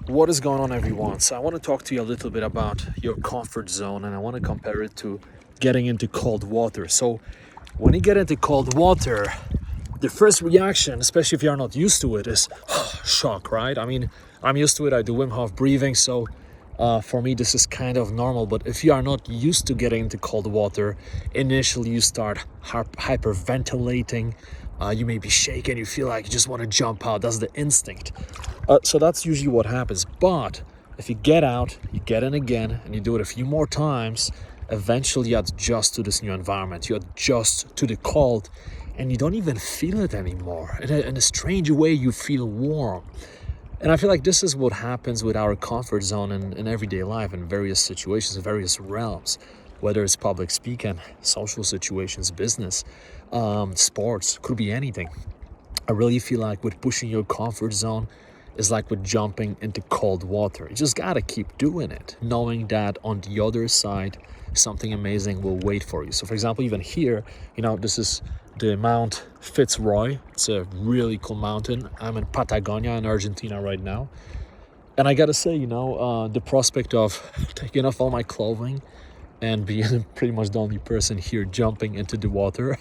What is going on, everyone? So I want to talk to you a little bit about your comfort zone, and I want to compare it to getting into cold water. So when you get into cold water, the first reaction, especially if you're not used to it, is shock, right? I mean, I'm used to it. I do Wim Hof breathing, so for me this is kind of normal. But if you are not used to getting into cold water, initially you start hyperventilating. You may be shaken. You feel like you just want to jump out. That's the instinct. So that's usually what happens. But if you get out, you get in again, and you do it a few more times, eventually you adjust to this new environment. You adjust to the cold, and you don't even feel it anymore. In a strange way, you feel warm. And I feel like this is what happens with our comfort zone in everyday life, in various situations, in various realms, whether it's public speaking, social situations, business, sports, could be anything. I really feel like with pushing your comfort zone is like with jumping into cold water. You just gotta keep doing it, knowing that on the other side, something amazing will wait for you. So for example, even here, this is the Mount Fitzroy. It's a really cool mountain. I'm in Patagonia in Argentina right now. And I gotta say, the prospect of taking off all my clothing and being pretty much the only person here jumping into the water.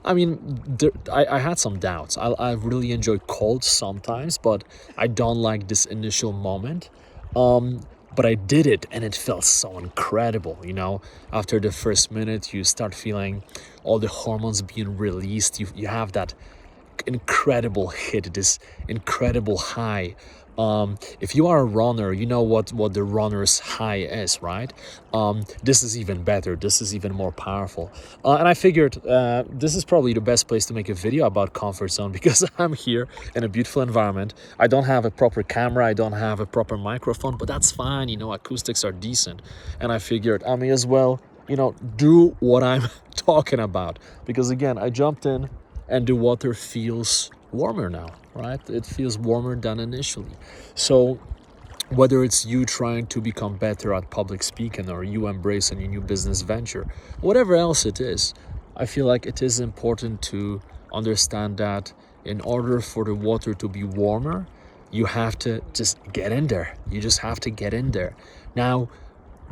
I mean, I had some doubts. I really enjoy cold sometimes, but I don't like this initial moment. But I did it, and it felt so incredible. After the first minute, you start feeling all the hormones being released. You have that incredible hit, this incredible high. If you are a runner, you know what the runner's high is, right? This is even better. This is even more powerful. And I figured this is probably the best place to make a video about comfort zone, because I'm here in a beautiful environment. I don't have a proper camera. I don't have a proper microphone, but that's fine. Acoustics are decent. And I figured I may as well, do what I'm talking about, because again, I jumped in and the water feels warmer now, right? It feels warmer than initially. So whether it's you trying to become better at public speaking, or you embracing a new business venture, whatever else it is, I feel like it is important to understand that in order for the water to be warmer, you have to just get in there. You just have to get in there. Now,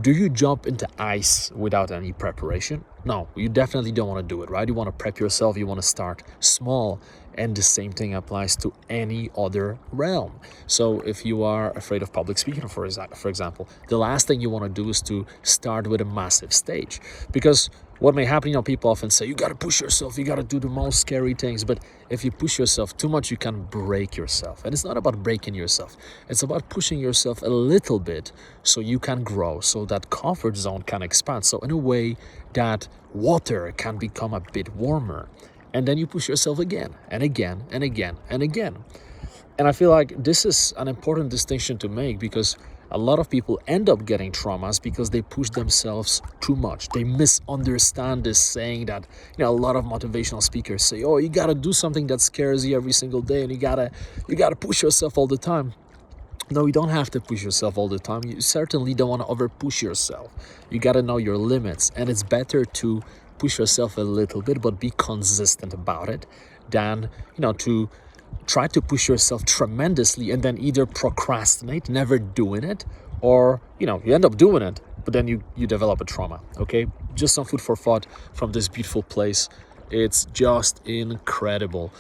do you jump into ice without any preparation? No, you definitely don't want to do it, right? You want to prep yourself, you want to start small, and the same thing applies to any other realm. So if you are afraid of public speaking, for example, the last thing you want to do is to start with a massive stage, because what may happen, people often say, you got to push yourself, you got to do the most scary things. But if you push yourself too much, you can break yourself. And it's not about breaking yourself. It's about pushing yourself a little bit so you can grow, so that comfort zone can expand. So in a way that water can become a bit warmer. And then you push yourself again and again and again and again. And I feel like this is an important distinction to make, because a lot of people end up getting traumas because they push themselves too much. They misunderstand this saying that, a lot of motivational speakers say, oh, you got to do something that scares you every single day, and you got to push yourself all the time. No, you don't have to push yourself all the time. You certainly don't want to over push yourself. You got to know your limits, and it's better to push yourself a little bit, but be consistent about it, than, to try to push yourself tremendously and then either procrastinate, never doing it, or, you end up doing it, but then you develop a trauma, okay? Just some food for thought from this beautiful place. It's just incredible.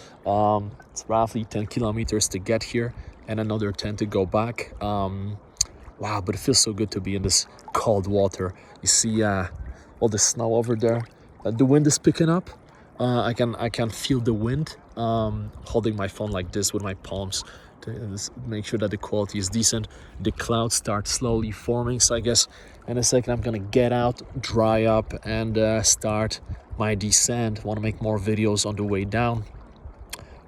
It's roughly 10 kilometers to get here and another 10 to go back. Wow, but it feels so good to be in this cold water. You see all the snow over there. The wind is picking up. I can feel the wind. Holding my phone like this with my palms to make sure that the quality is decent. The clouds start slowly forming, so I guess in a second I'm gonna get out, dry up, and start my descent. Want to make more videos on the way down,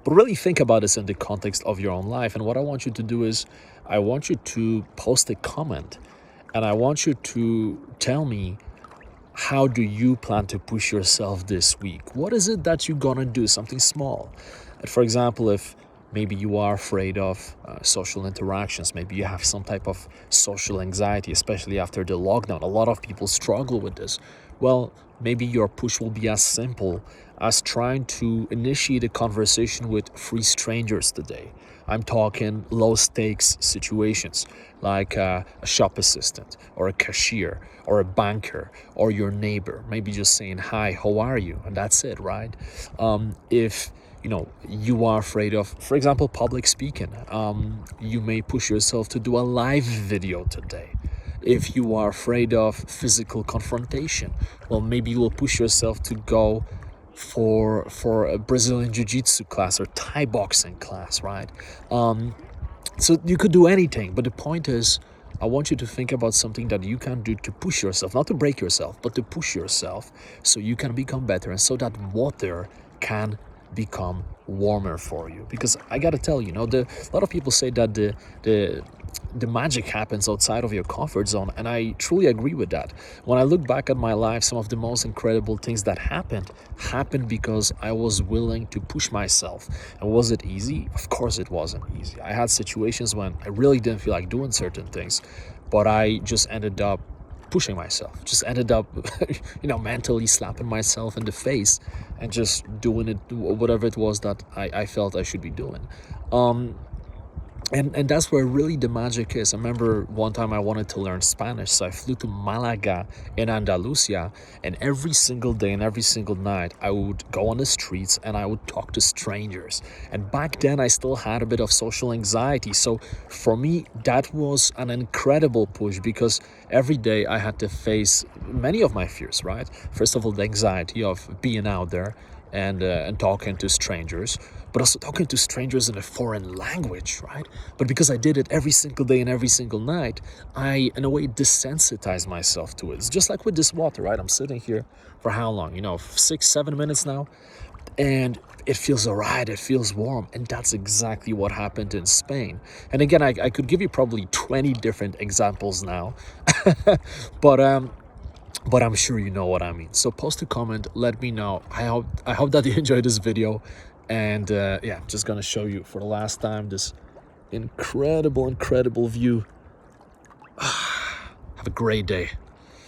but really think about this in the context of your own life. And what I want you to do is, I want you to post a comment, and I want you to tell me, how do you plan to push yourself this week? What is it that you're gonna do? Something small. And for example, if maybe you are afraid of social interactions, maybe you have some type of social anxiety, especially after the lockdown. A lot of people struggle with this. Well, maybe your push will be as simple as trying to initiate a conversation with three strangers today. I'm talking low stakes situations like a shop assistant or a cashier or a banker or your neighbor. Maybe just saying, hi, how are you? And that's it, right? If you are afraid of, for example, public speaking, you may push yourself to do a live video today. If you are afraid of physical confrontation, well, maybe you will push yourself to go for a Brazilian jiu-jitsu class or Thai boxing class, right? So you could do anything, but the point is, I want you to think about something that you can do to push yourself, not to break yourself, but to push yourself so you can become better and so that water can become warmer for you. Because I gotta tell you, a lot of people say that the magic happens outside of your comfort zone, and I truly agree with that. When I look back at my life, some of the most incredible things that happened because I was willing to push myself. And was it easy? Of course it wasn't easy. I had situations when I really didn't feel like doing certain things, but I just ended up pushing myself, just ended up mentally slapping myself in the face and just doing it, whatever it was that I felt I should be doing. And that's where really the magic is. I remember one time I wanted to learn Spanish, so I flew to Malaga in Andalusia, and every single day and every single night I would go on the streets and I would talk to strangers. And back then I still had a bit of social anxiety, so for me that was an incredible push because every day I had to face many of my fears, right? First of all, the anxiety of being out there and talking to strangers, but also talking to strangers in a foreign language, right? But because I did it every single day and every single night, I, in a way, desensitized myself to it. It's just like with this water, right? I'm sitting here for how long? 6-7 minutes now, and it feels all right, it feels warm, and that's exactly what happened in Spain. And again, I could give you probably 20 different examples now, but I'm sure you know what I mean. So post a comment, let me know. I hope that you enjoyed this video. And I'm just gonna show you for the last time this incredible view. Have a great day.